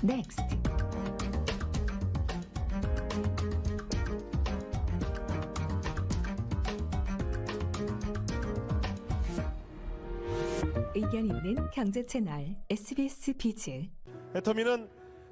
Next. 의견 있는 경제 채널 SBS 비즈. 애터미는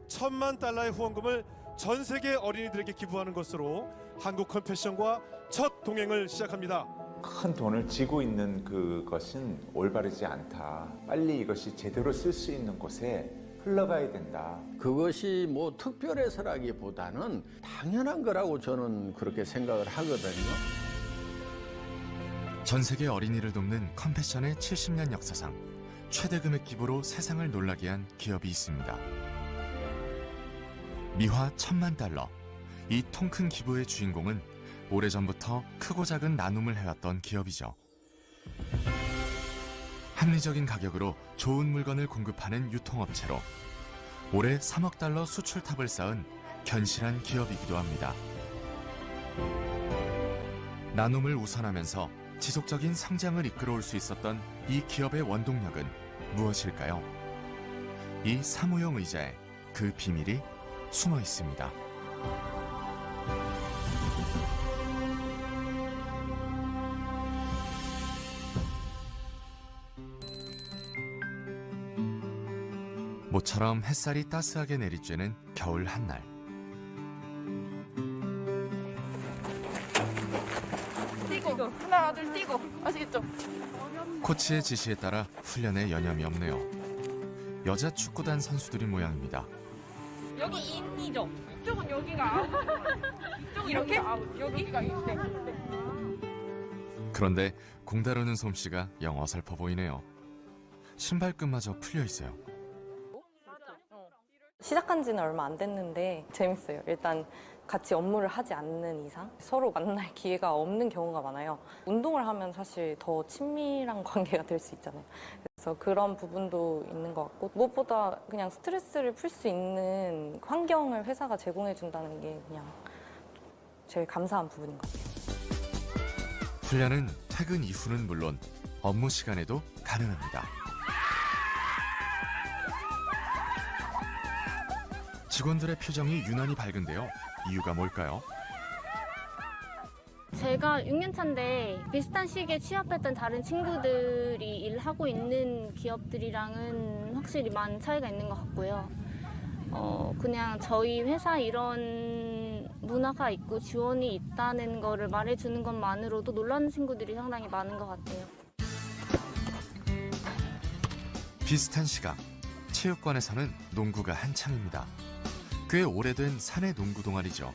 $10,000,000의 후원금을 전 세계 어린이들에게 기부하는 것으로 한국 컴패션과 첫 동행을 시작합니다. 큰 돈을 쥐고 있는 그것은 올바르지 않다. 빨리 이것이 제대로 쓸 수 있는 곳에 흘러가야 된다. 그것이 뭐 특별해서라기보다는 당연한 거라고 저는 그렇게 생각을 하거든요. 전 세계 어린이를 돕는 컴패션의 70년 역사상 최대 금액 기부로 세상을 놀라게 한 기업이 있습니다. 미화 $10,000,000. 이 통 큰 기부의 주인공은 오래전부터 크고 작은 나눔을 해왔던 기업이죠. 합리적인 가격으로 좋은 물건을 공급하는 유통업체로 올해 $3억 수출탑을 쌓은 견실한 기업이기도 합니다. 나눔을 우선하면서 지속적인 성장을 이끌어올 수 있었던 이 기업의 원동력은 무엇일까요? 이 사무용 의자에 그 비밀이 숨어 있습니다. 모처럼 햇살이 따스하게 내리쬐는 겨울 한날. 뛰고 하나 둘 뛰고 아시겠죠? 코치의 지시에 따라 훈련에 여념이 없네요. 여자 축구단 선수들이 모양입니다. 여기 인이죠? 이쪽은 여기가 아웃. 이쪽은 이렇게? 아웃. 여기가 인. 네. 그런데 공 다루는 솜씨가 영 어설퍼 보이네요. 신발끈마저 풀려 있어요. 시작한 지는 얼마 안 됐는데 재밌어요. 일단 같이 업무를 하지 않는 이상 서로 만날 기회가 없는 경우가 많아요. 운동을 하면 사실 더 친밀한 관계가 될 수 있잖아요. 그래서 그런 부분도 있는 것 같고 무엇보다 그냥 스트레스를 풀 수 있는 환경을 회사가 제공해 준다는 게 그냥 제일 감사한 부분인 것 같아요. 훈련은 퇴근 이후는 물론 업무 시간에도 가능합니다. 직원들의 표정이 유난히 밝은데요. 이유가 뭘까요? 제가 6년 차인데 비슷한 시기에 취업했던 다른 친구들이 일하고 있는 기업들이랑은 확실히 많은 차이가 있는 것 같고요. 그냥 저희 회사 이런 문화가 있고 지원이 있다는 거를 말해주는 것만으로도 놀라는 친구들이 상당히 많은 것 같아요. 비슷한 시각, 체육관에서는 농구가 한창입니다. 꽤 오래된 사내 농구 동아리죠.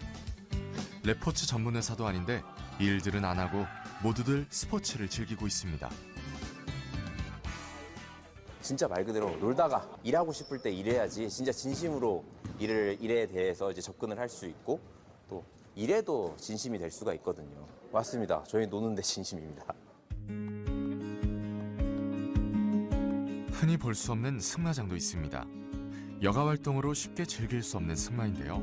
레포츠 전문 회사도 아닌데 일들은 안 하고 모두들 스포츠를 즐기고 있습니다. 진짜 말 그대로 놀다가 일하고 싶을 때 일해야지 진짜 진심으로 일에 대해서 이제 접근을 할 수 있고 또 일에도 진심이 될 수가 있거든요. 맞습니다. 저희 노는데 진심입니다. 흔히 볼 수 없는 승마장도 있습니다. 여가 활동으로 쉽게 즐길 수 없는 승마인데요.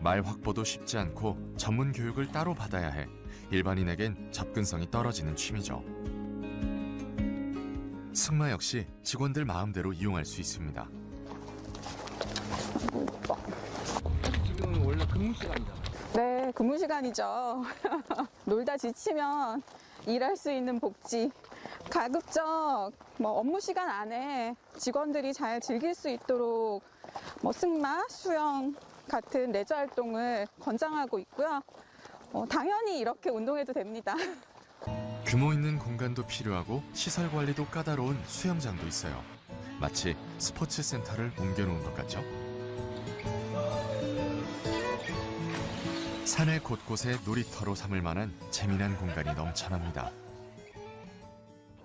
말 확보도 쉽지 않고 전문 교육을 따로 받아야 해 일반인에겐 접근성이 떨어지는 취미죠. 승마 역시 직원들 마음대로 이용할 수 있습니다. 지금 원래 근무 시간이잖아요. 네, 근무 시간이죠. 놀다 지치면 일할 수 있는 복지. 가급적 업무 시간 안에 직원들이 잘 즐길 수 있도록 승마, 수영 같은 레저 활동을 권장하고 있고요. 당연히 이렇게 운동해도 됩니다. 규모 있는 공간도 필요하고 시설 관리도 까다로운 수영장도 있어요. 마치 스포츠 센터를 옮겨놓은 것 같죠? 산의 곳곳에 놀이터로 삼을 만한 재미난 공간이 넘쳐납니다.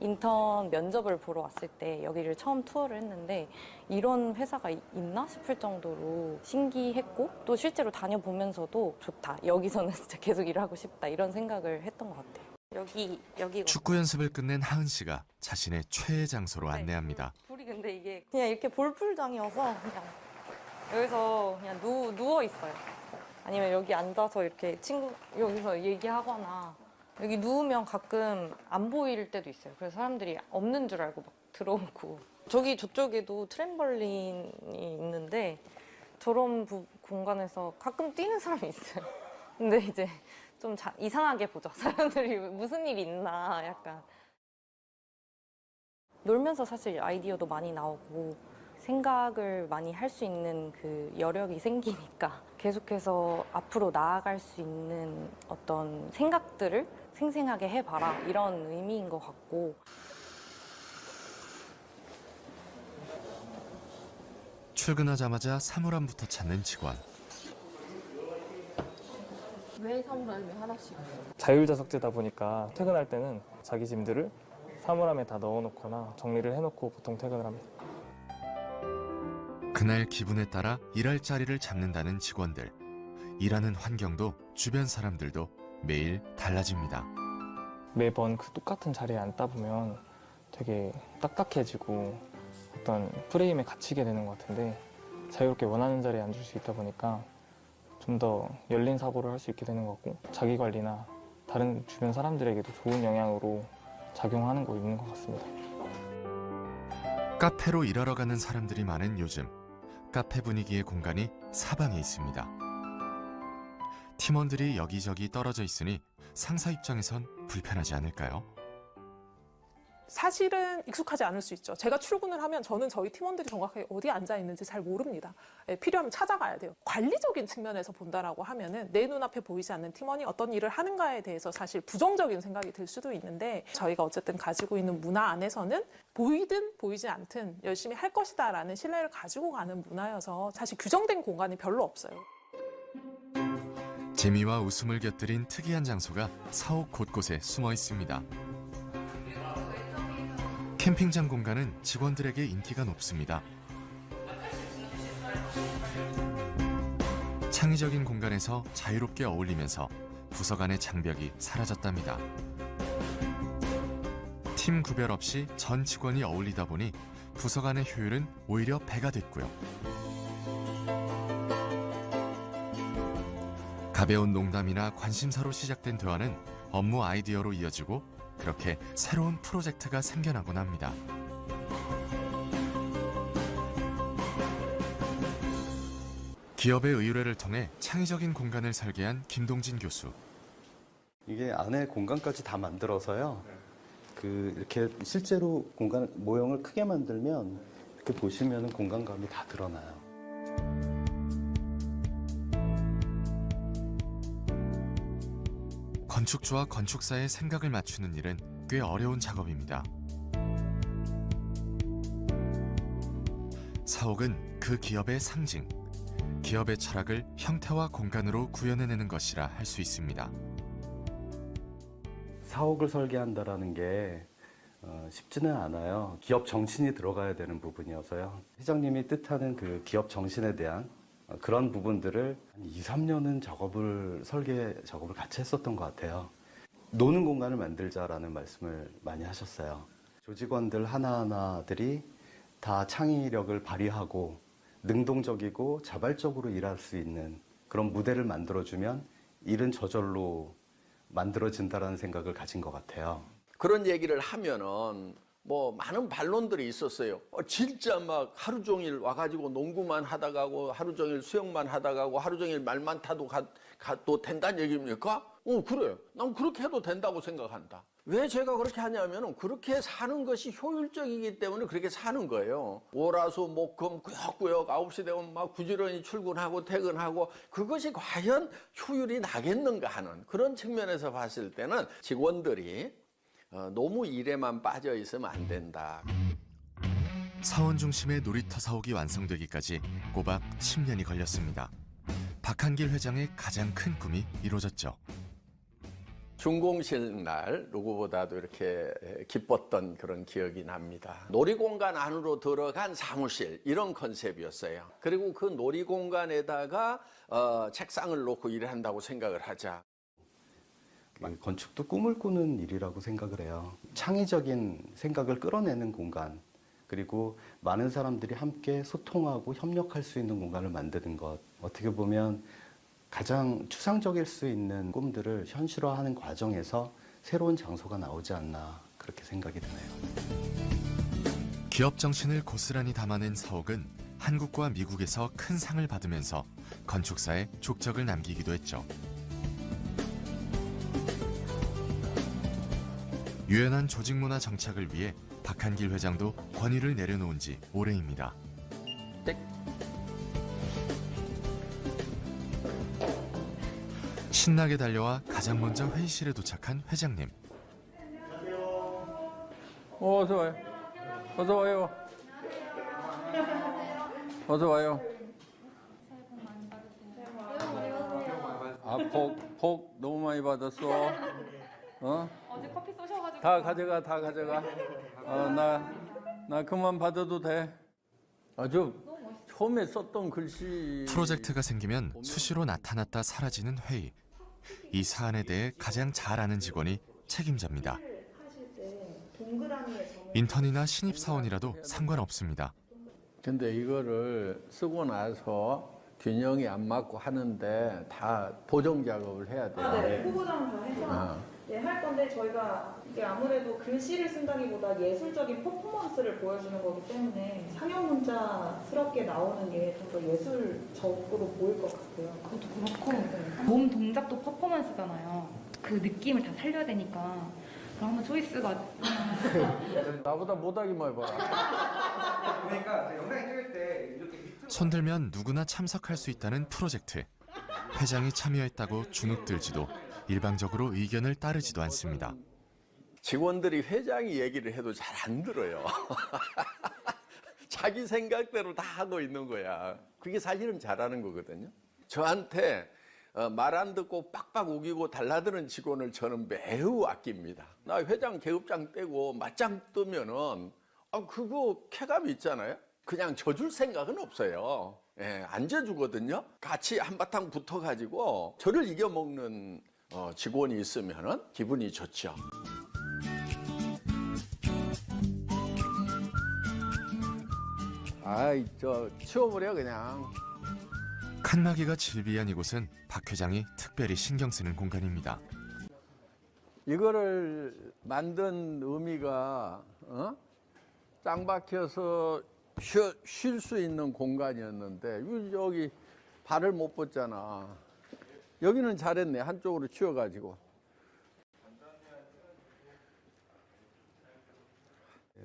인턴 면접을 보러 왔을 때 여기를 처음 투어를 했는데 이런 회사가 있나 싶을 정도로 신기했고 또 실제로 다녀보면서도 좋다. 여기서는 진짜 계속 일하고 싶다. 이런 생각을 했던 것 같아요. 여기 축구 연습을 끝낸 하은 씨가 자신의 최애 장소로 안내합니다. 불이 근데 이게 그냥 이렇게 볼풀장이어서 그냥 여기서 그냥 누워 있어요. 아니면 여기 앉아서 이렇게 여기서 얘기하거나 여기 누우면 가끔 안 보일 때도 있어요. 그래서 사람들이 없는 줄 알고 막 들어오고 저쪽에도 트램벌린이 있는데 저런 공간에서 가끔 뛰는 사람이 있어요. 근데 이제 좀 이상하게 보죠. 사람들이 무슨 일이 있나 약간. 놀면서 사실 아이디어도 많이 나오고 생각을 많이 할 수 있는 그 여력이 생기니까 계속해서 앞으로 나아갈 수 있는 어떤 생각들을 생생하게 해봐라 이런 의미인 것 같고. 출근하자마자 사물함부터 찾는 직원. 왜 사물함에 하나씩? 자율자석제다 보니까 퇴근할 때는 자기 짐들을 사물함에 다 넣어놓거나 정리를 해놓고 보통 퇴근을 합니다. 그날 기분에 따라 일할 자리를 잡는다는 직원들. 일하는 환경도 주변 사람들도 매일 달라집니다. 매번 그 똑같은 자리에 앉다 보면 되게 딱딱해지고 어떤 프레임에 갇히게 되는 것 같은데 자유롭게 원하는 자리에 앉을 수 있다 보니까 좀 더 열린 사고를 할 수 있게 되는 것 같고 자기 관리나 다른 주변 사람들에게도 좋은 영향으로 작용하는 거 있는 것 같습니다. 카페로 일하러 가는 사람들이 많은 요즘 카페 분위기의 공간이 사방에 있습니다. 팀원들이 여기저기 떨어져 있으니 상사 입장에선 불편하지 않을까요? 사실은 익숙하지 않을 수 있죠. 제가 출근을 하면 저는 저희 팀원들이 정확하게 어디에 앉아 있는지 잘 모릅니다. 필요하면 찾아가야 돼요. 관리적인 측면에서 본다라고 하면은 내 눈앞에 보이지 않는 팀원이 어떤 일을 하는가에 대해서 사실 부정적인 생각이 들 수도 있는데 저희가 어쨌든 가지고 있는 문화 안에서는 보이든 보이지 않든 열심히 할 것이다라는 신뢰를 가지고 가는 문화여서 사실 규정된 공간이 별로 없어요. 재미와 웃음을 곁들인 특이한 장소가 사옥 곳곳에 숨어 있습니다. 캠핑장 공간은 직원들에게 인기가 높습니다. 창의적인 공간에서 자유롭게 어울리면서 부서 간의 장벽이 사라졌답니다. 팀 구별 없이 전 직원이 어울리다 보니 부서 간의 효율은 오히려 배가 됐고요. 가벼운 농담이나 관심사로 시작된 대화는 업무 아이디어로 이어지고 그렇게 새로운 프로젝트가 생겨나곤 합니다. 기업의 의뢰를 통해 창의적인 공간을 설계한 김동진 교수. 이게 안에 공간까지 다 만들어서요. 이렇게 실제로 공간 모형을 크게 만들면 이렇게 보시면 공간감이 다 드러나요. 건축주와 건축사의 생각을 맞추는 일은 꽤 어려운 작업입니다. 사옥은 그 기업의 상징, 기업의 철학을 형태와 공간으로 구현해내는 것이라 할 수 있습니다. 사옥을 설계한다라는 게 쉽지는 않아요. 기업 정신이 들어가야 되는 부분이어서요. 회장님이 뜻하는 그 기업 정신에 대한 그런 부분들을 한 2, 3년은 설계 작업을 같이 했었던 것 같아요. 노는 공간을 만들자라는 말씀을 많이 하셨어요. 조직원들 하나하나들이 다 창의력을 발휘하고 능동적이고 자발적으로 일할 수 있는 그런 무대를 만들어주면 일은 저절로 만들어진다라는 생각을 가진 것 같아요. 그런 얘기를 하면은 뭐 많은 반론들이 있었어요. 진짜 막 하루 종일 와가지고 농구만 하다 가고 하루 종일 수영만 하다 가고 하루 종일 말만 타도 가도 된다는 얘기입니까? 그래. 난 그렇게 해도 된다고 생각한다. 왜 제가 그렇게 하냐면은 그렇게 사는 것이 효율적이기 때문에 그렇게 사는 거예요. 월화수목금 꾸역꾸역 9시 되면 막 부지런히 출근하고 퇴근하고 그것이 과연 효율이 나겠는가 하는 그런 측면에서 봤을 때는 직원들이 너무 일에만 빠져 있으면 안 된다. 사원 중심의 놀이터 사옥이 완성되기까지 꼬박 10년이 걸렸습니다. 박한길 회장의 가장 큰 꿈이 이루어졌죠. 준공식 날 누구보다도 이렇게 기뻤던 그런 기억이 납니다. 놀이공간 안으로 들어간 사무실 이런 컨셉이었어요. 그리고 그 놀이공간에다가 책상을 놓고 일을 한다고 생각을 하자. 건축도 꿈을 꾸는 일이라고 생각을 해요. 창의적인 생각을 끌어내는 공간, 그리고 많은 사람들이 함께 소통하고 협력할 수 있는 공간을 만드는 것. 어떻게 보면 가장 추상적일 수 있는 꿈들을 현실화하는 과정에서 새로운 장소가 나오지 않나 그렇게 생각이 드네요. 기업 정신을 고스란히 담아낸 사옥은 한국과 미국에서 큰 상을 받으면서 건축사에 족적을 남기기도 했죠. 유연한 조직문화 정착을 위해 박한길 회장도 권위를 내려놓은 지 오래입니다. 신나게 달려와 가장 먼저 회의실에 도착한 회장님. 어서 와요. 어서 와요. 어서 와요. 아, 복 너무 많이 받았어. 어? 어제 커피 쏘셔가지고. 다 가져가. 나 그만 받아도 돼. 아주 처음에 썼던 글씨. 프로젝트가 생기면 수시로 나타났다 사라지는 회의. 이 사안에 대해 가장 잘 아는 직원이 책임자입니다. 인턴이나 신입사원이라도 상관없습니다. 근데 이거를 쓰고 나서 균형이 안 맞고 하는데 다 보정 작업을 해야 돼요. 네, 후보장 다 해서 할 건데 저희가 이게 아무래도 글씨를 쓴다기보다 예술적인 퍼포먼스를 보여주는 거기 때문에 상형 문자스럽게 나오는 게 좀 더 예술적으로 보일 것 같아요. 그것도 그렇고 몸 동작도 퍼포먼스잖아요. 그 느낌을 다 살려야 되니까. 그럼 한번 초이스가 나보다 못하기만 해봐라. 그러니까 영상 찍을 때 이렇게 손들면 누구나 참석할 수 있다는 프로젝트. 회장이 참여했다고 주눅들지도 일방적으로 의견을 따르지도 않습니다. 직원들이 회장이 얘기를 해도 잘 안 들어요. 자기 생각대로 다 하고 있는 거야. 그게 사실은 잘하는 거거든요. 저한테 말 안 듣고 빡빡 우기고 달라드는 직원을 저는 매우 아낍니다. 나 회장 계급장 떼고 맞짱 뜨면은 그거 쾌감 있잖아요. 그냥 져줄 생각은 없어요. 예, 안 져주거든요. 같이 한바탕 붙어가지고 저를 이겨먹는 직원이 있으면은 기분이 좋죠. 아이, 치워버려 그냥. 칸막이가 질비한 이곳은 박 회장이 특별히 신경 쓰는 공간입니다. 이거를 만든 의미가 짱 박혀서 쉴 수 있는 공간이었는데 여기 발을 못 뻗잖아. 여기는 잘했네. 한쪽으로 치워가지고.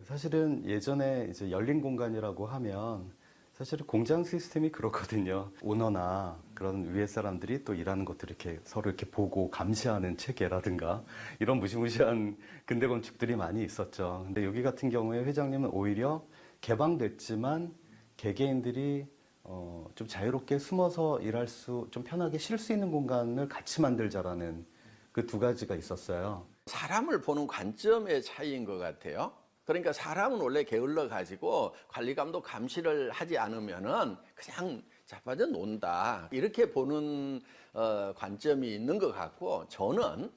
사실은 예전에 이제 열린 공간이라고 하면 사실은 공장 시스템이 그렇거든요. 오너나 그런 위에 사람들이 또 일하는 것들을 이렇게 서로 이렇게 보고 감시하는 체계라든가 이런 무시무시한 근대 건축들이 많이 있었죠. 근데 여기 같은 경우에 회장님은 오히려 개방됐지만 개개인들이 좀 자유롭게 숨어서 일할 수, 좀 편하게 쉴 수 있는 공간을 같이 만들자라는 그 두 가지가 있었어요. 사람을 보는 관점의 차이인 것 같아요. 그러니까 사람은 원래 게을러 가지고 관리감독 감시를 하지 않으면은 그냥 자빠져 논다 이렇게 보는 관점이 있는 것 같고, 저는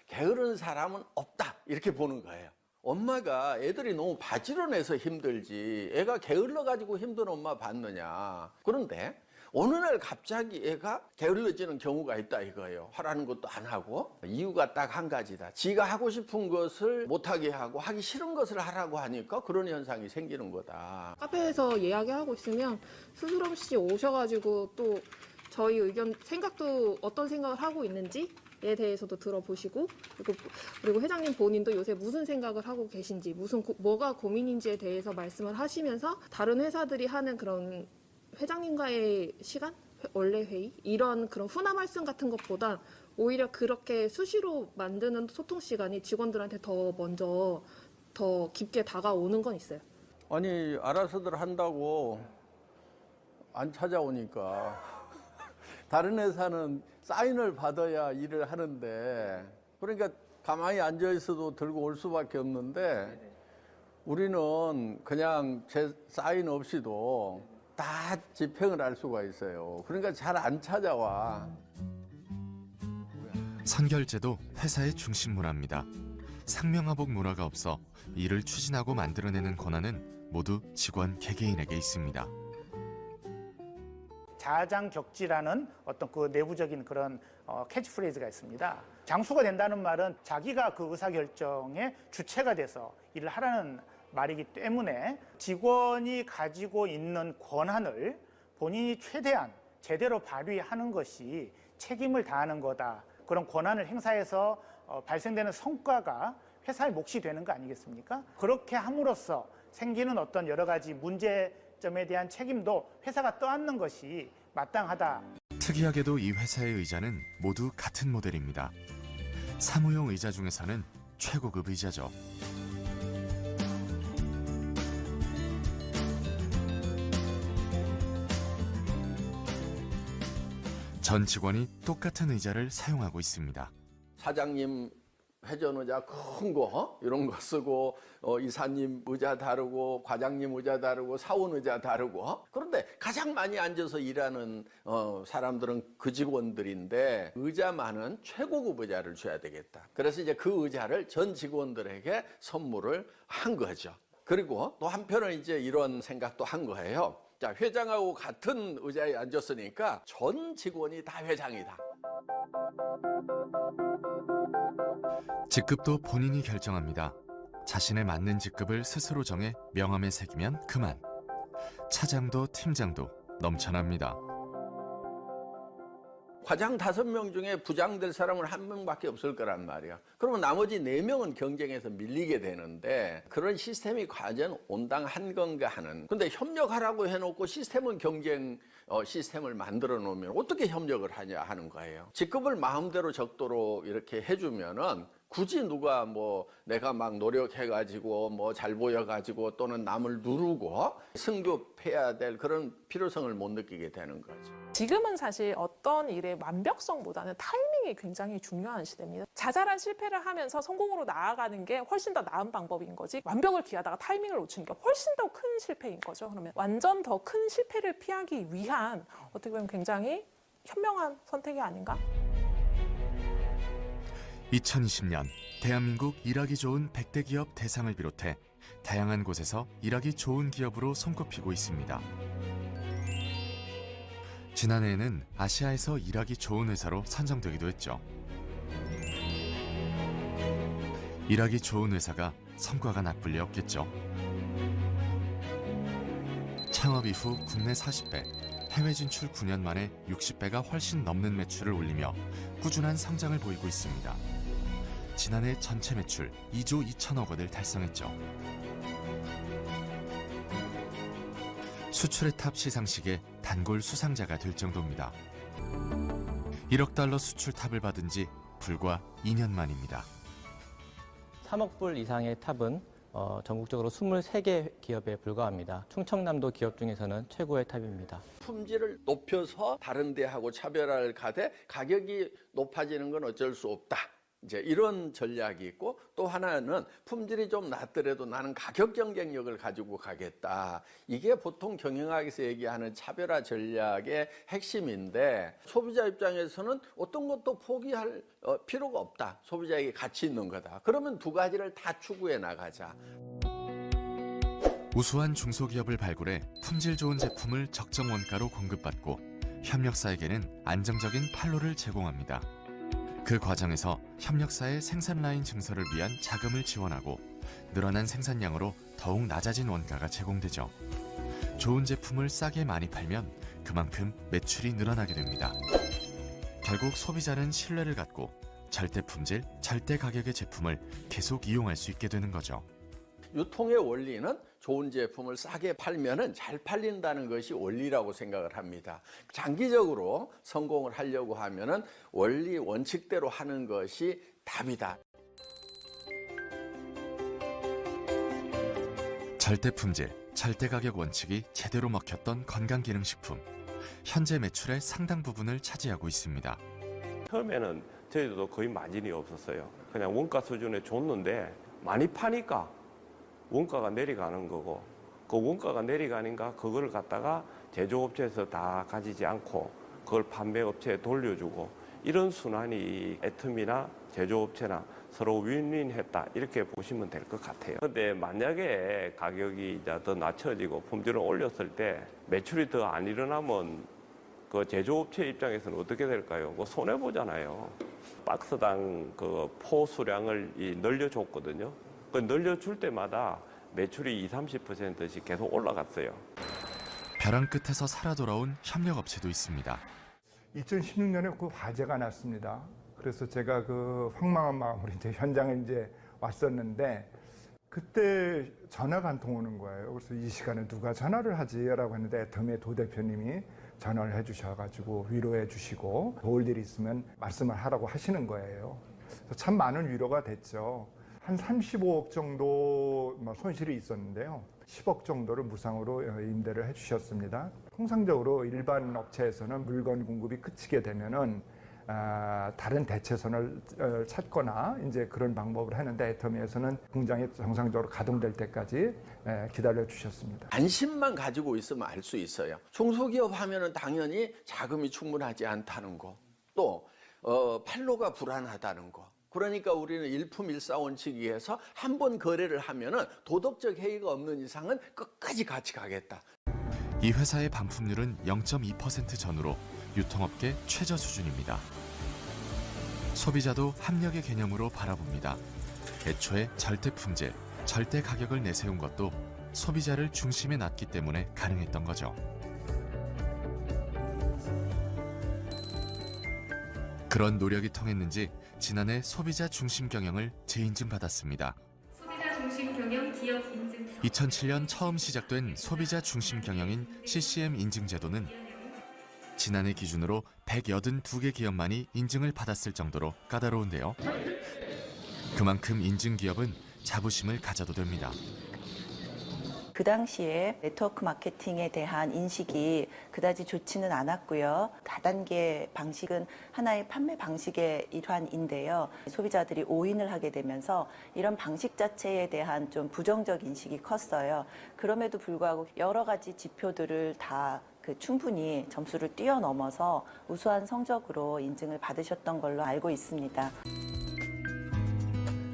게으른 사람은 없다 이렇게 보는 거예요. 엄마가 애들이 너무 바지런해서 힘들지 애가 게을러 가지고 힘든 엄마 봤느냐. 그런데 어느 날 갑자기 애가 게을러지는 경우가 있다 이거예요. 하라는 것도 안 하고. 이유가 딱 한 가지다. 지가 하고 싶은 것을 못하게 하고 하기 싫은 것을 하라고 하니까 그런 현상이 생기는 거다. 카페에서 이야기하고 있으면 스스럼 없이 오셔가지고 또 저희 의견, 생각도 어떤 생각을 하고 있는지에 대해서도 들어보시고, 그리고 회장님 본인도 요새 무슨 생각을 하고 계신지, 뭐가 고민인지에 대해서 말씀을 하시면서 다른 회사들이 하는 그런 회장님과의 시간? 원래 회의? 이런 그런 훈화 말씀 같은 것보다 오히려 그렇게 수시로 만드는 소통 시간이 직원들한테 더 먼저 더 깊게 다가오는 건 있어요. 아니 알아서들 한다고 안 찾아오니까 다른 회사는 사인을 받아야 일을 하는데, 그러니까 가만히 앉아 있어도 들고 올 수밖에 없는데 우리는 그냥 제 사인 없이도 다 집행을 할 수가 있어요. 그러니까 잘 안 찾아와. 선결제도 회사의 중심 문화입니다. 상명하복 문화가 없어 일을 추진하고 만들어내는 권한은 모두 직원 개개인에게 있습니다. 자장격지라는 어떤 그 내부적인 그런 캐치프레이즈가 있습니다. 장수가 된다는 말은 자기가 그 의사결정의 주체가 돼서 일을 하라는 말이기 때문에 직원이 가지고 있는 권한을 본인이 최대한 제대로 발휘하는 것이 책임을 다하는 거다. 그런 권한을 행사해서 발생되는 성과가 회사의 몫이 되는 거 아니겠습니까? 그렇게 함으로써 생기는 어떤 여러 가지 문제점에 대한 책임도 회사가 떠안는 것이 마땅하다. 특이하게도 이 회사의 의자는 모두 같은 모델입니다. 사무용 의자 중에서는 최고급 의자죠. 전 직원이 똑같은 의자를 사용하고 있습니다. 사장님 회전 의자 큰 거 이런 거 쓰고 이사님 의자 다르고 과장님 의자 다르고 사원 의자 다르고 그런데 가장 많이 앉아서 일하는 사람들은 그 직원들인데 의자만은 최고급 의자를 줘야 되겠다. 그래서 이제 그 의자를 전 직원들에게 선물을 한 거죠. 그리고 또 한편은 이제 이런 생각도 한 거예요. 자, 회장하고 같은 의자에 앉았으니까 전 직원이 다 회장이다. 직급도 본인이 결정합니다. 자신에 맞는 직급을 스스로 정해 명함에 새기면 그만. 차장도 팀장도 넘쳐납니다. 과장 5명 중에 부장 될 사람은 1명밖에 없을 거란 말이야. 그러면 나머지 4명은 경쟁에서 밀리게 되는데 그런 시스템이 과연 온당한 건가 하는. 근데 협력하라고 해놓고 시스템은 경쟁 시스템을 만들어 놓으면 어떻게 협력을 하냐 하는 거예요. 직급을 마음대로 적도록 이렇게 해주면은 굳이 누가 뭐 내가 막 노력해가지고 뭐 잘 보여가지고 또는 남을 누르고 승급해야 될 그런 필요성을 못 느끼게 되는 거죠. 지금은 사실 어떤 일의 완벽성보다는 타이밍이 굉장히 중요한 시대입니다. 자잘한 실패를 하면서 성공으로 나아가는 게 훨씬 더 나은 방법인 거지 완벽을 기하다가 타이밍을 놓치는 게 훨씬 더 큰 실패인 거죠. 그러면 완전 더 큰 실패를 피하기 위한 어떻게 보면 굉장히 현명한 선택이 아닌가? 2020년 대한민국 일하기 좋은 100대 기업 대상을 비롯해 다양한 곳에서 일하기 좋은 기업으로 손꼽히고 있습니다. 지난해에는 아시아에서 일하기 좋은 회사로 선정되기도 했죠. 일하기 좋은 회사가 성과가 나쁠 리 없겠죠. 창업 이후 국내 40배, 해외 진출 9년 만에 60배가 훨씬 넘는 매출을 올리며 꾸준한 성장을 보이고 있습니다. 지난해 전체 매출 2조 2천억 원을 달성했죠. 수출의 탑 시상식의 단골 수상자가 될 정도입니다. 1억 달러 수출 탑을 받은 지 불과 2년 만입니다. 3억 불 이상의 탑은 전국적으로 23개 기업에 불과합니다. 충청남도 기업 중에서는 최고의 탑입니다. 품질을 높여서 다른 데하고 차별화를 가되 가격이 높아지는 건 어쩔 수 없다. 이제 이런 전략이 있고 또 하나는 품질이 좀 낮더라도 나는 가격 경쟁력을 가지고 가겠다. 이게 보통 경영학에서 얘기하는 차별화 전략의 핵심인데 소비자 입장에서는 어떤 것도 포기할 필요가 없다. 소비자에게 가치 있는 거다. 그러면 두 가지를 다 추구해 나가자. 우수한 중소기업을 발굴해 품질 좋은 제품을 적정 원가로 공급받고 협력사에게는 안정적인 판로를 제공합니다. 그 과정에서 협력사의 생산 라인 증설을 위한 자금을 지원하고 늘어난 생산량으로 더욱 낮아진 원가가 제공되죠. 좋은 제품을 싸게 많이 팔면 그만큼 매출이 늘어나게 됩니다. 결국 소비자는 신뢰를 갖고 절대 품질, 절대 가격의 제품을 계속 이용할 수 있게 되는 거죠. 유통의 원리는 좋은 제품을 싸게 팔면은 잘 팔린다는 것이 원리라고 생각을 합니다. 장기적으로 성공을 하려고 하면은 원리 원칙대로 하는 것이 답이다. 절대 품질, 절대 가격 원칙이 제대로 먹혔던 건강기능식품. 현재 매출의 상당 부분을 차지하고 있습니다. 처음에는 저희도 거의 마진이 없었어요. 그냥 원가 수준에 줬는데 많이 파니까 원가가 내려가는 거고 그 원가가 내려가니까 그걸 갖다가 제조업체에서 다 가지지 않고 그걸 판매업체에 돌려주고 이런 순환이 애텀이나 제조업체나 서로 윈윈했다 이렇게 보시면 될 것 같아요. 근데 만약에 가격이 이제 더 낮춰지고 품질을 올렸을 때 매출이 더 안 일어나면 그 제조업체 입장에서는 어떻게 될까요? 그 손해 보잖아요. 박스당 그 포 수량을 늘려줬거든요. 그 늘려줄 때마다 매출이 20-30%씩 계속 올라갔어요. 벼랑 끝에서 살아 돌아온 협력업체도 있습니다. 2016년에 그 화재가 났습니다. 그래서 제가 그 황망한 마음으로 이제 현장에 이제 왔었는데 그때 전화가 한 통 오는 거예요. 그래서 이 시간에 누가 전화를 하지라고 했는데 애터미의 도 대표님이 전화를 해주셔가지고 위로해 주시고 도울 일이 있으면 말씀을 하라고 하시는 거예요. 그래서 참 많은 위로가 됐죠. 한 35억 정도 손실이 있었는데요. 10억 정도를 무상으로 임대를 해주셨습니다. 통상적으로 일반 업체에서는 물건 공급이 그치게 되면은 다른 대체선을 찾거나 이제 그런 방법을 하는데 애터미에서는 공장이 정상적으로 가동될 때까지 기다려 주셨습니다. 안심만 가지고 있으면 알 수 있어요. 중소기업 하면은 당연히 자금이 충분하지 않다는 거, 또 판로가 불안하다는 거. 그러니까 우리는 일품일사원칙위에서 한 번 거래를 하면은 도덕적 해이가 없는 이상은 끝까지 같이 가겠다. 이 회사의 반품률은 0.2% 전후로 유통업계 최저 수준입니다. 소비자도 합력의 개념으로 바라봅니다. 애초에 절대 품질, 절대 가격을 내세운 것도 소비자를 중심에 놨기 때문에 가능했던 거죠. 그런 노력이 통했는지 지난해 소비자 중심 경영을 재인증받았습니다. 소비자 중심 경영 기업 인증. 2007년 처음 시작된 소비자 중심 경영인 CCM 인증 제도는 지난해 기준으로 182개 기업만이 인증을 받았을 정도로 까다로운데요. 그만큼 인증 기업은 자부심을 가져도 됩니다. 그 당시에 네트워크 마케팅에 대한 인식이 그다지 좋지는 않았고요. 다단계 방식은 하나의 판매 방식의 일환인데요. 소비자들이 오인을 하게 되면서 이런 방식 자체에 대한 좀 부정적 인식이 컸어요. 그럼에도 불구하고 여러 가지 지표들을 다 충분히 점수를 뛰어넘어서 우수한 성적으로 인증을 받으셨던 걸로 알고 있습니다.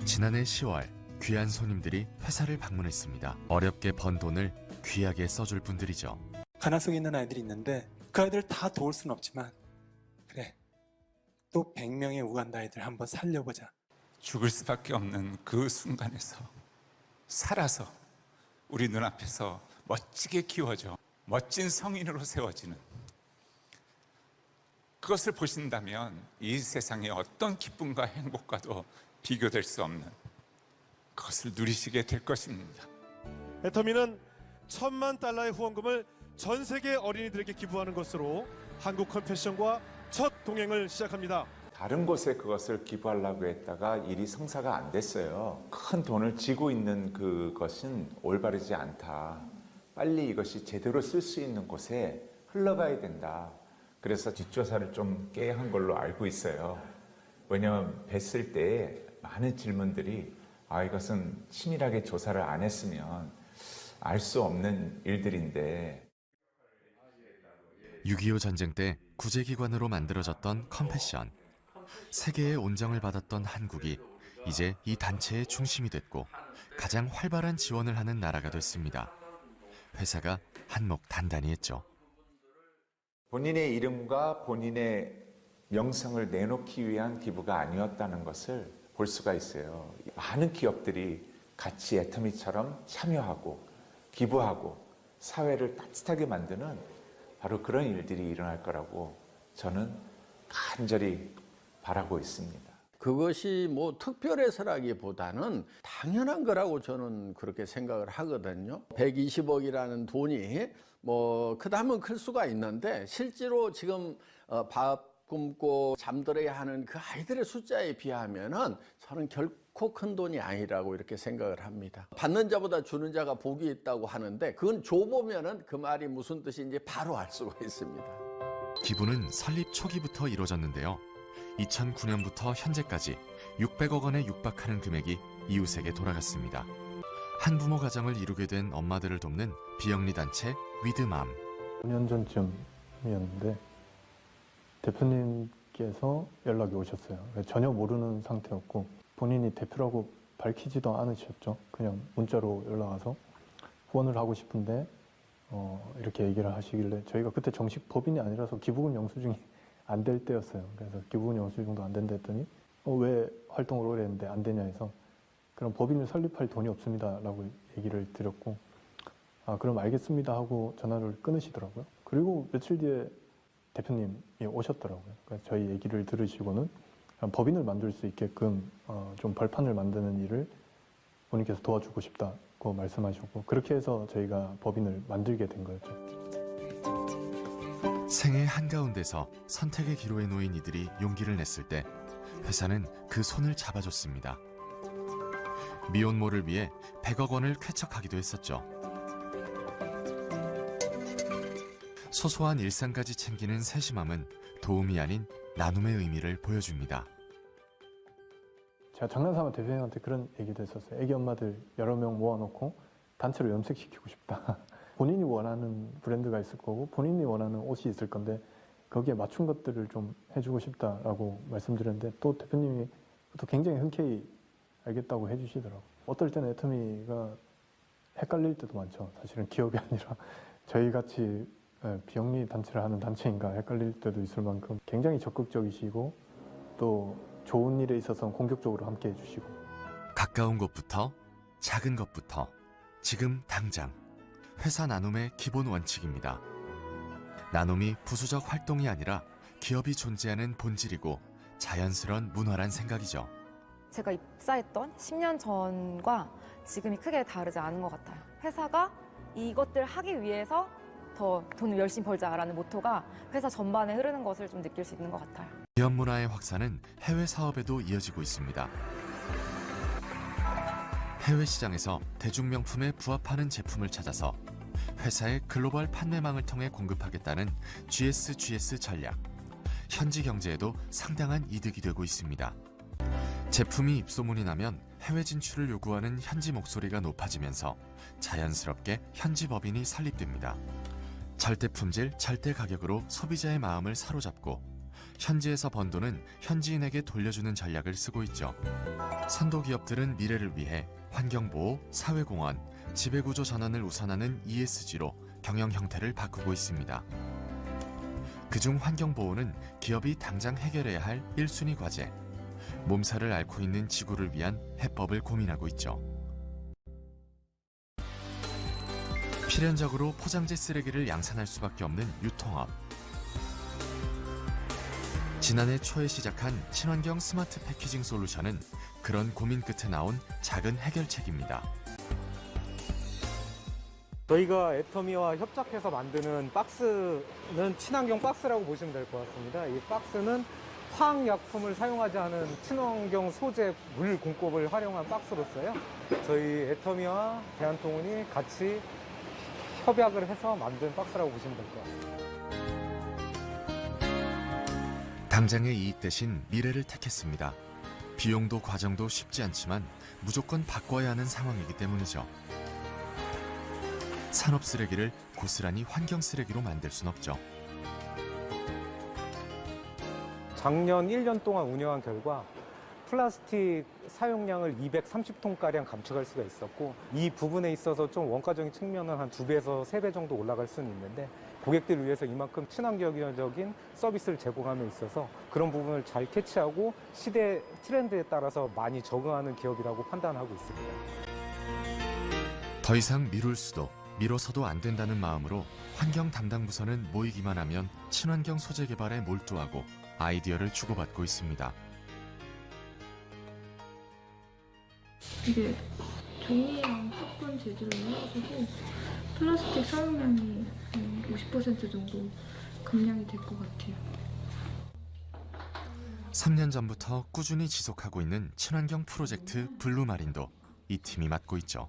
지난해 10월 귀한 손님들이 회사를 방문했습니다. 어렵게 번 돈을 귀하게 써줄 분들이죠. 가난 속에 있는 아이들이 있는데 그 아이들을 다 도울 수는 없지만 그래, 또 100명의 우간다 아이들 한번 살려보자. 죽을 수밖에 없는 그 순간에서 살아서 우리 눈앞에서 멋지게 키워져 멋진 성인으로 세워지는 그것을 보신다면 이 세상의 어떤 기쁨과 행복과도 비교될 수 없는 그것을 누리시게 될 것입니다. 애터미는 $10,000,000의 후원금을 전 세계 어린이들에게 기부하는 것으로 한국 컴패션과 첫 동행을 시작합니다. 다른 곳에 그것을 기부하려고 했다가 일이 성사가 안 됐어요. 큰 돈을 쥐고 있는 그것은 올바르지 않다. 빨리 이것이 제대로 쓸 수 있는 곳에 흘러가야 된다. 그래서 뒷조사를 좀 깨야 한 걸로 알고 있어요. 왜냐하면 뵀을 때 많은 질문들이 이것은 치밀하게 조사를 안 했으면 알 수 없는 일들인데 6.25 전쟁 때 구제기관으로 만들어졌던 컴패션. 세계의 온정을 받았던 한국이 이제 이 단체의 중심이 됐고 가장 활발한 지원을 하는 나라가 됐습니다. 회사가 한몫 단단히 했죠. 본인의 이름과 본인의 명성을 내놓기 위한 기부가 아니었다는 것을 볼 수가 있어요. 많은 기업들이 같이 애터미처럼 참여하고 기부하고 사회를 따뜻하게 만드는 바로 그런 일들이 일어날 거라고 저는 간절히 바라고 있습니다. 그것이 뭐 특별해서라기보다는 당연한 거라고 저는 그렇게 생각을 하거든요. 120억이라는 돈이 뭐 크다면 클 수가 있는데 실제로 지금 밥 굶고 잠들어야 하는 그 아이들의 숫자에 비하면은 저는 결코 큰 돈이 아니라고 이렇게 생각을 합니다. 받는 자보다 주는 자가 복이 있다고 하는데 그건 줘보면은 그 말이 무슨 뜻인지 바로 알 수가 있습니다. 기부는 설립 초기부터 이루어졌는데요. 2009년부터 현재까지 600억 원에 육박하는 금액이 이웃에게 돌아갔습니다. 한부모 가정을 이루게 된 엄마들을 돕는 비영리 단체 위드맘. 5년 전쯤이었는데 대표님께서 연락이 오셨어요. 전혀 모르는 상태였고 본인이 대표라고 밝히지도 않으셨죠. 그냥 문자로 연락 와서 후원을 하고 싶은데 이렇게 얘기를 하시길래 저희가 그때 정식 법인이 아니라서 기부금 영수증이 안 될 때였어요. 그래서 기부금 영수증도 안 된다 했더니 왜 활동을 오래 했는데 안 되냐 해서 그럼 법인을 설립할 돈이 없습니다 라고 얘기를 드렸고 그럼 알겠습니다 하고 전화를 끊으시더라고요. 그리고 며칠 뒤에 대표님이 오셨더라고요. 그러니까 저희 얘기를 들으시고는 법인을 만들 수 있게끔 좀 벌판을 만드는 일을 본인께서 도와주고 싶다고 말씀하셨고 그렇게 해서 저희가 법인을 만들게 된 거였죠. 생애 한가운데서 선택의 기로에 놓인 이들이 용기를 냈을 때 회사는 그 손을 잡아줬습니다. 미혼모를 위해 100억 원을 쾌척하기도 했었죠. 소소한 일상까지 챙기는 세심함은 도움이 아닌 나눔의 의미를 보여줍니다. 제가 장난삼아 대표님한테 그런 얘기도 했었어요. 애기 엄마들 여러 명 모아놓고 단체로 염색시키고 싶다. 본인이 원하는 브랜드가 있을 거고 본인이 원하는 옷이 있을 건데 거기에 맞춘 것들을 좀 해주고 싶다라고 말씀드렸는데 또 대표님이 또 굉장히 흔쾌히 알겠다고 해주시더라고요. 어떨 때는 애터미가 헷갈릴 때도 많죠. 사실은 기업이 아니라 저희같이 비영리 단체를 하는 단체인가 헷갈릴 때도 있을 만큼 굉장히 적극적이시고 또 좋은 일에 있어서는 공격적으로 함께 해주시고 가까운 곳부터 작은 것부터 지금 당장 회사 나눔의 기본 원칙입니다. 나눔이 부수적 활동이 아니라 기업이 존재하는 본질이고 자연스러운 문화란 생각이죠. 제가 입사했던 10년 전과 지금이 크게 다르지 않은 것 같아요. 회사가 이것들 하기 위해서 더 돈을 열심히 벌자라는 모토가 회사 전반에 흐르는 것을 좀 느낄 수 있는 것 같아요. 기업 문화의 확산은 해외 사업에도 이어지고 있습니다. 해외 시장에서 대중명품에 부합하는 제품을 찾아서 회사의 글로벌 판매망을 통해 공급하겠다는 GSGS 전략. 현지 경제에도 상당한 이득이 되고 있습니다. 제품이 입소문이 나면 해외 진출을 요구하는 현지 목소리가 높아지면서 자연스럽게 현지 법인이 설립됩니다. 절대 품질, 절대 가격으로 소비자의 마음을 사로잡고 현지에서 번 돈은 현지인에게 돌려주는 전략을 쓰고 있죠. 선도 기업들은 미래를 위해 환경보호, 사회공헌, 지배구조 전환을 우선하는 ESG로 경영 형태를 바꾸고 있습니다. 그중 환경보호는 기업이 당장 해결해야 할 1순위 과제, 몸살을 앓고 있는 지구를 위한 해법을 고민하고 있죠. 필연적으로 포장재 쓰레기를 양산할 수밖에 없는 유통업. 지난해 초에 시작한 친환경 스마트 패키징 솔루션은 그런 고민 끝에 나온 작은 해결책입니다. 저희가 애터미와 협작해서 만드는 박스는 친환경 박스라고 보시면 될 것 같습니다. 이 박스는 화학약품을 사용하지 않은 친환경 소재 물 공법을 활용한 박스로서요. 저희 애터미와 대한통운이 같이 협약을 해서 만든 박스라고 보시면 될 것 같습니다. 당장의 이익 대신 미래를 택했습니다. 비용도 과정도 쉽지 않지만 무조건 바꿔야 하는 상황이기 때문이죠. 산업 쓰레기를 고스란히 환경 쓰레기로 만들 순 없죠. 작년 1년 동안 운영한 결과 플라스틱 사용량을 230톤가량 감축할 수가 있었고 이 부분에 있어서 좀 원가적인 측면은 한 2배에서 3배 정도 올라갈 수는 있는데 고객들을 위해서 이만큼 친환경적인 서비스를 제공함에 있어서 그런 부분을 잘 캐치하고 시대 트렌드에 따라서 많이 적응하는 기업이라고 판단하고 있습니다. 더 이상 미룰 수도 미뤄서도 안 된다는 마음으로 환경 담당 부서는 모이기만 하면 친환경 소재 개발에 몰두하고 아이디어를 주고받고 있습니다. 이게 종이랑 섞은 재질로 해가지고 플라스틱 사용량이 50% 정도 감량이 될 것 같아요. 3년 전부터 꾸준히 지속하고 있는 친환경 프로젝트 블루마린도 이 팀이 맡고 있죠.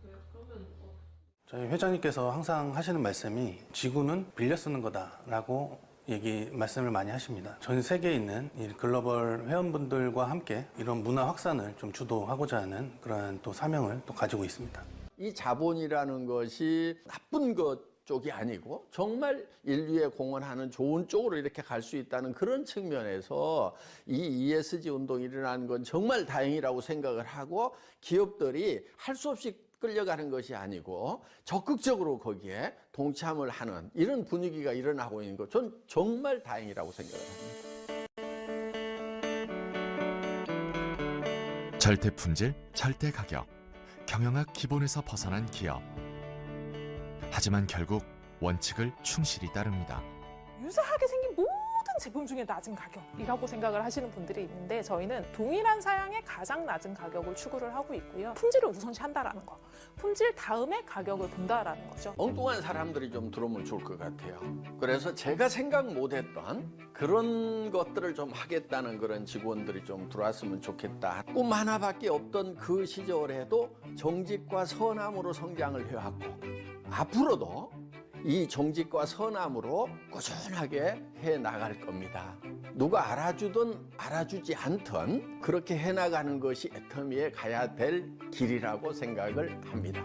저희 회장님께서 항상 하시는 말씀이 지구는 빌려 쓰는 거다라고 말씀을 많이 하십니다. 전 세계에 있는 이 글로벌 회원분들과 함께 이런 문화 확산을 좀 주도하고자 하는 그러한 또 사명을 또 가지고 있습니다. 이 자본이라는 것이 나쁜 것 쪽이 아니고 정말 인류에 공헌하는 좋은 쪽으로 이렇게 갈 수 있다는 그런 측면에서 이 ESG 운동이 일어나는 건 정말 다행이라고 생각을 하고 기업들이 할 수 없이 끌려가는 것이 아니고 적극적으로 거기에 동참을 하는 이런 분위기가 일어나고 있는 것, 전 정말 다행이라고 생각을 합니다. 절대 품질, 절대 가격. 경영학 기본에서 벗어난 기업. 하지만 결국 원칙을 충실히 따릅니다. 유사하게 생긴 모든 제품 중에 낮은 가격이라고 생각을 하시는 분들이 있는데 저희는 동일한 사양의 가장 낮은 가격을 추구를 하고 있고요. 품질을 우선시한다라는 거. 품질 다음에 가격을 본다라는 거죠. 엉뚱한 사람들이 좀 들어오면 좋을 것 같아요. 그래서 제가 생각 못했던 그런 것들을 좀 하겠다는 그런 직원들이 좀 들어왔으면 좋겠다. 꿈 하나밖에 없던 그 시절에도 정직과 선함으로 성장을 해왔고 앞으로도 이 정직과 선함으로 꾸준하게 해나갈 겁니다. 누가 알아주든 알아주지 않든 그렇게 해나가는 것이 애터미에 가야 될 길이라고 생각을 합니다.